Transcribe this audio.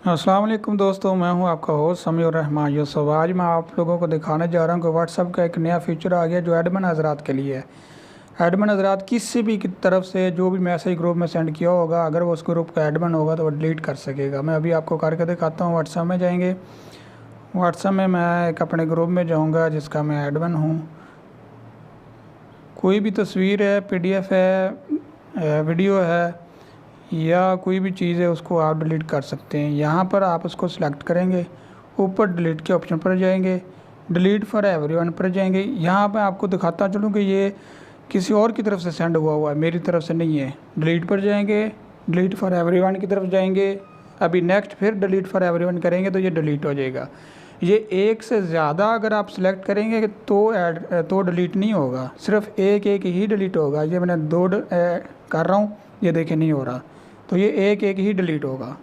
अस्सलाम वालेकुम दोस्तों, मैं हूं आपका होस्ट समीउर रहमान यूसुफ। आज मैं आप लोगों को दिखाने जा रहा हूं कि व्हाट्सएप का एक नया फीचर आ गया जो एडमिन हज़रात के लिए है। एडमिन हज़रात किसी भी की तरफ से जो भी मैसेज ग्रुप में सेंड किया होगा, अगर वो उस ग्रुप का एडमिन होगा तो वो डिलीट कर सकेगा। मैं अभी आपको करके दिखाता हूँ। व्हाट्सएप में जाएंगे। व्हाट्सएप में मैं एक अपने ग्रुप में जाऊँगा जिसका मैं एडमिन हूँ। कोई भी तस्वीर है, PDF है, वीडियो है या कोई भी चीज़ है, उसको आप डिलीट कर सकते हैं। यहाँ पर आप उसको सिलेक्ट करेंगे, ऊपर डिलीट के ऑप्शन पर जाएंगे, डिलीट फॉर एवरीवन पर जाएंगे। यहाँ पर आपको दिखाता चलूँ कि ये किसी और की तरफ से सेंड हुआ है, मेरी तरफ से नहीं है। डिलीट पर जाएंगे, डिलीट फॉर एवरीवन की तरफ जाएंगे, अभी नेक्स्ट फिर डिलीट फॉर एवरीवन करेंगे तो ये डिलीट हो जाएगा। ये एक से ज़्यादा अगर आप सिलेक्ट करेंगे तो डिलीट नहीं होगा, सिर्फ एक एक ही डिलीट होगा। ये मैंने दो कर रहा हूँ, ये देखें नहीं हो रहा, तो ये एक एक ही डिलीट होगा।